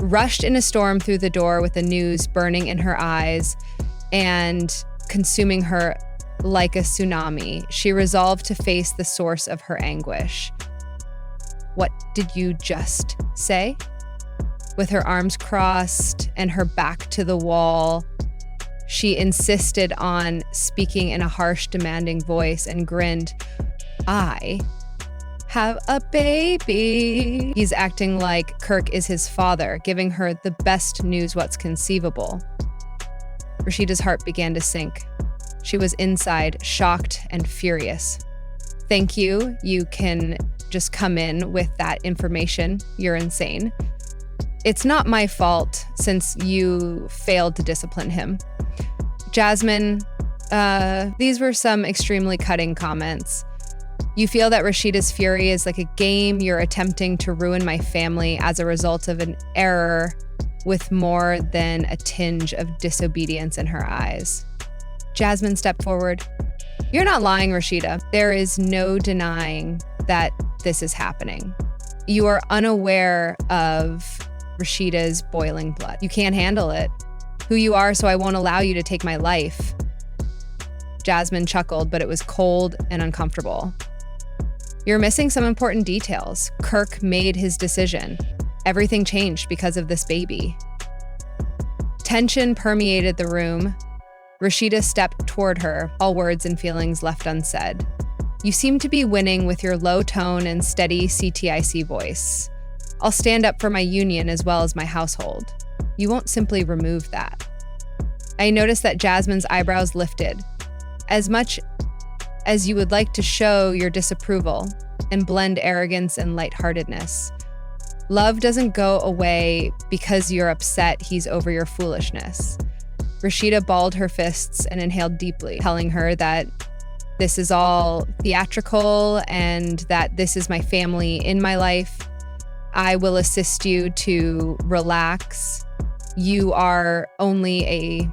rushed in a storm through the door with the news burning in her eyes and consuming her like a tsunami. She resolved to face the source of her anguish. "What did you just say?" With her arms crossed and her back to the wall, she insisted on speaking in a harsh, demanding voice and grinned. "I have a baby." He's acting like Kirk is his father, giving her the best news what's conceivable. Rasheeda's heart began to sink. She was inside, shocked and furious. "Thank you. You can just come in with that information. You're insane. It's not my fault since you failed to discipline him." Jasmine, these were some extremely cutting comments. "You feel that Rasheeda's fury is like a game you're attempting to ruin my family as a result of an error with more than a tinge of disobedience in her eyes." Jasmine stepped forward. "You're not lying, Rasheeda. There is no denying that this is happening. You are unaware of Rasheeda's boiling blood. You can't handle it. Who you are, so I won't allow you to take my life." Jasmine chuckled, but it was cold and uncomfortable. "You're missing some important details. Kirk made his decision. Everything changed because of this baby." Tension permeated the room. Rasheeda stepped toward her, all words and feelings left unsaid. "You seem to be winning with your low tone and steady CTIC voice. I'll stand up for my union as well as my household. You won't simply remove that." I noticed that Jasmine's eyebrows lifted. "As much as you would like to show your disapproval and blend arrogance and lightheartedness, love doesn't go away because you're upset he's over your foolishness." Rasheeda balled her fists and inhaled deeply, telling her that this is all theatrical and that this is my family in my life. "I will assist you to relax. You are only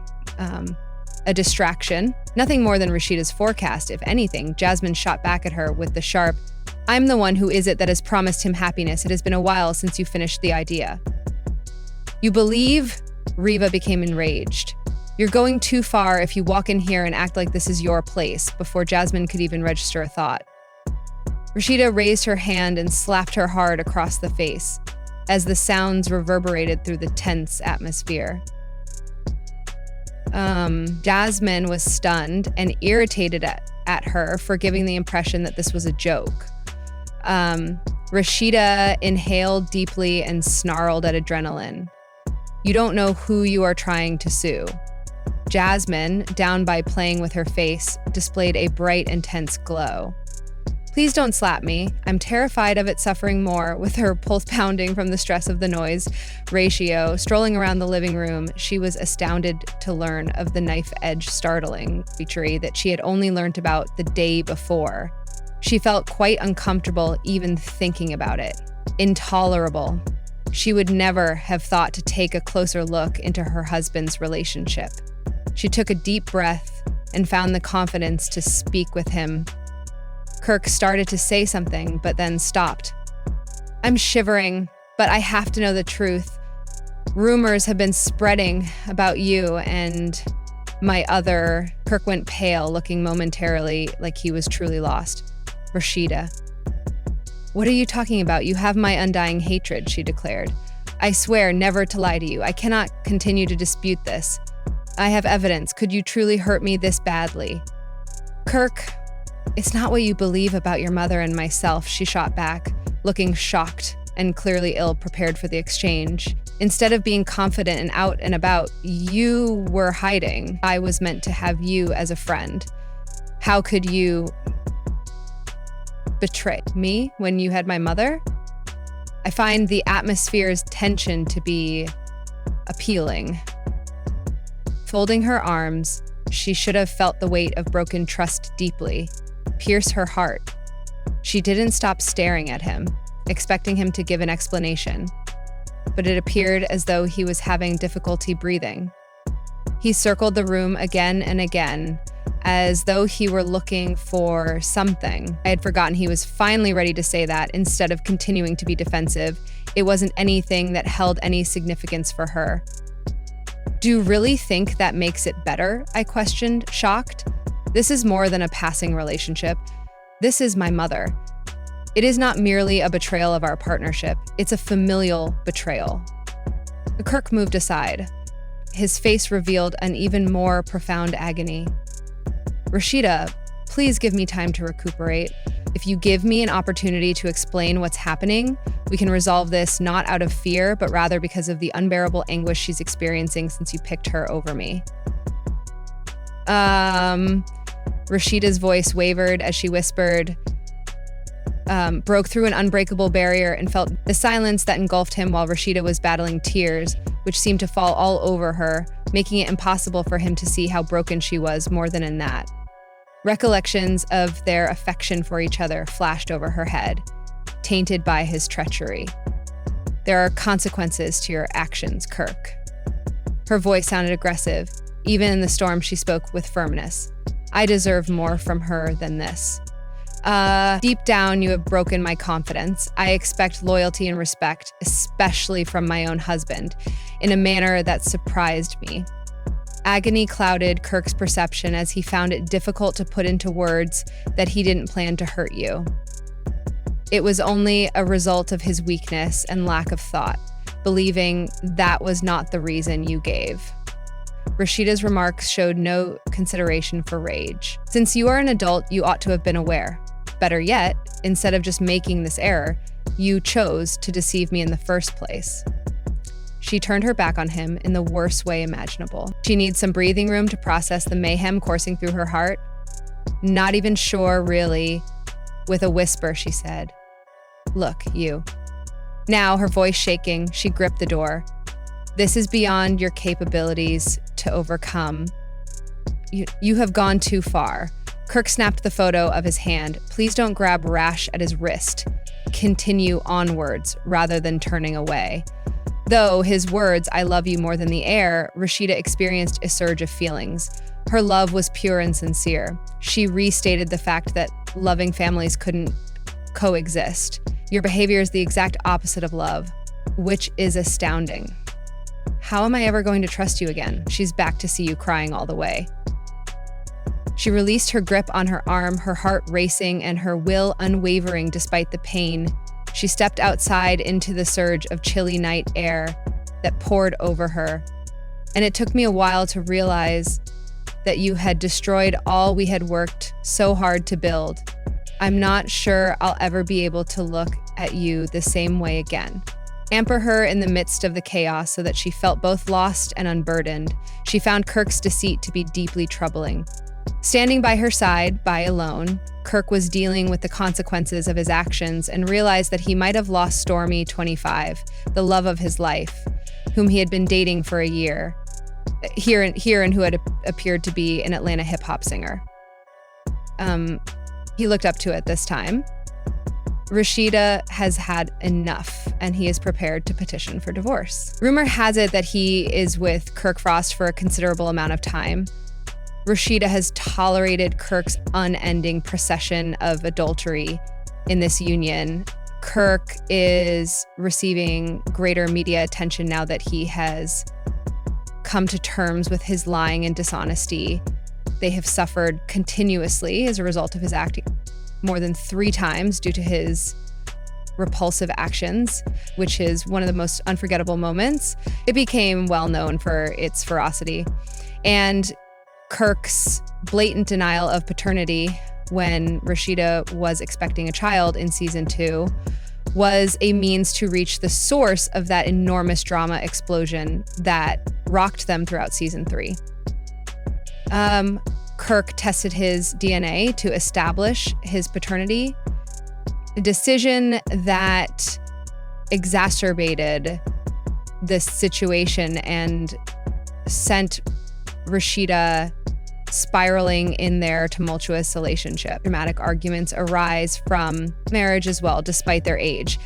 a distraction." Nothing more than Rasheeda's forecast. If anything, Jasmine shot back at her with the sharp, "I'm the one who is it that has promised him happiness. It has been a while since you finished the idea." "You believe?" Reva became enraged. "You're going too far if you walk in here and act like this is your place," before Jasmine could even register a thought. Rasheeda raised her hand and slapped her hard across the face as the sounds reverberated through the tense atmosphere. Jasmine was stunned and irritated at her for giving the impression that this was a joke. Rasheeda inhaled deeply and snarled at adrenaline. "You don't know who you are trying to sue." Jasmine, down by playing with her face, displayed a bright, intense glow. "Please don't slap me. I'm terrified of it suffering more." With her pulse pounding from the stress of the noise ratio, strolling around the living room, she was astounded to learn of the knife-edge startling feature that she had only learnt about the day before. She felt quite uncomfortable even thinking about it. Intolerable. She would never have thought to take a closer look into her husband's relationship. She took a deep breath and found the confidence to speak with him. Kirk started to say something, but then stopped. "I'm shivering, but I have to know the truth. Rumors have been spreading about you and my other..." Kirk went pale, looking momentarily like he was truly lost. "Rasheeda." "What are you talking about? You have my undying hatred," she declared. "I swear never to lie to you. I cannot continue to dispute this. I have evidence. Could you truly hurt me this badly?" "Kirk, it's not what you believe about your mother and myself," she shot back, looking shocked and clearly ill-prepared for the exchange. "Instead of being confident and out and about, you were hiding. I was meant to have you as a friend. How could you betray me when you had my mother?" I find the atmosphere's tension to be appealing. Folding her arms, she should have felt the weight of broken trust deeply pierce her heart. She didn't stop staring at him, expecting him to give an explanation, but it appeared as though he was having difficulty breathing. He circled the room again and again as though he were looking for something. I had forgotten he was finally ready to say that instead of continuing to be defensive. It wasn't anything that held any significance for her. Do you really think that makes it better? I questioned, shocked. This is more than a passing relationship. This is my mother. It is not merely a betrayal of our partnership. It's a familial betrayal. Kirk moved aside. His face revealed an even more profound agony. Rasheeda, please give me time to recuperate. If you give me an opportunity to explain what's happening, we can resolve this not out of fear, but rather because of the unbearable anguish she's experiencing since you picked her over me. Rasheeda's voice wavered as she whispered, broke through an unbreakable barrier and felt the silence that engulfed him while Rasheeda was battling tears, which seemed to fall all over her, making it impossible for him to see how broken she was more than in that. Recollections of their affection for each other flashed over her head, tainted by his treachery. There are consequences to your actions, Kirk. Her voice sounded aggressive. Even in the storm, she spoke with firmness. I deserve more from her than this. Deep down, you have broken my confidence. I expect loyalty and respect, especially from my own husband, in a manner that surprised me. Agony clouded Kirk's perception as he found it difficult to put into words that he didn't plan to hurt you. It was only a result of his weakness and lack of thought, believing that was not the reason you gave. Rasheeda's remarks showed no consideration for rage. Since you are an adult, you ought to have been aware. Better yet, instead of just making this error, you chose to deceive me in the first place. She turned her back on him in the worst way imaginable. She needs some breathing room to process the mayhem coursing through her heart. Not even sure, really. With a whisper, she said, "Look, you." Now, her voice shaking, she gripped the door. "This is beyond your capabilities to overcome. You have gone too far." Kirk snapped the photo of his hand. "Please don't grab Rash at his wrist. Continue onwards rather than turning away." Though his words, "I love you more than the air," Rasheeda experienced a surge of feelings. Her love was pure and sincere. She restated the fact that loving families couldn't coexist. "Your behavior is the exact opposite of love, which is astounding. How am I ever going to trust you again? She's back to see you crying all the way." She released her grip on her arm, her heart racing and her will unwavering despite the pain. She stepped outside into the surge of chilly night air that poured over her. "And it took me a while to realize that you had destroyed all we had worked so hard to build. I'm not sure I'll ever be able to look at you the same way again." Amper her in the midst of the chaos so that she felt both lost and unburdened. She found Kirk's deceit to be deeply troubling. Standing by her side, by alone, Kirk was dealing with the consequences of his actions and realized that he might have lost Stormy, 25, the love of his life, whom he had been dating for a year, here and who had appeared to be an Atlanta hip-hop singer. He looked up to it this time. Rasheeda has had enough, and he is prepared to petition for divorce. Rumor has it that he is with KirkFrost for a considerable amount of time. Rasheeda has tolerated Kirk's unending procession of adultery in this union. Kirk is receiving greater media attention now that he has come to terms with his lying and dishonesty. They have suffered continuously as a result of his acting more than 3 times due to his repulsive actions, which is one of the most unforgettable moments. It became well known for its ferocity. And Kirk's blatant denial of paternity when Rasheeda was expecting a child in season 2 was a means to reach the source of that enormous drama explosion that rocked them throughout season 3. Kirk tested his DNA to establish his paternity, a decision that exacerbated this situation and sent Rasheeda spiraling in their tumultuous relationship. Dramatic arguments arise from marriage as well, despite their age.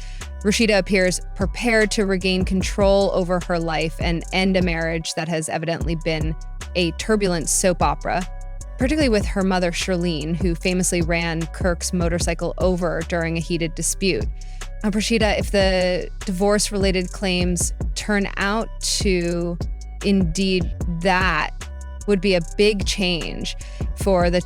Rasheeda appears prepared to regain control over her life and end a marriage that has evidently been a turbulent soap opera, particularly with her mother, Shirlene, who famously ran Kirk's motorcycle over during a heated dispute. Rasheeda, if the divorce-related claims turn out to indeed that, would be a big change for the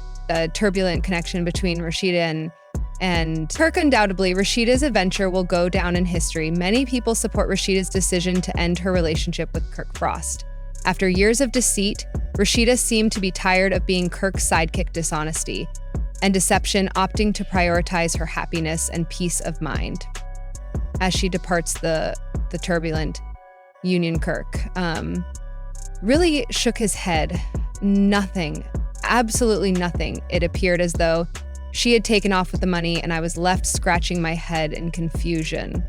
turbulent connection between Rasheeda and Kirk. Undoubtedly, Rasheeda's adventure will go down in history. Many people support Rasheeda's decision to end her relationship with KirkFrost. After years of deceit, Rasheeda seemed to be tired of being Kirk's sidekick dishonesty and deception, opting to prioritize her happiness and peace of mind as she departs the turbulent Union. Kirk really shook his head. Nothing, absolutely nothing. It appeared as though she had taken off with the money, and I was left scratching my head in confusion.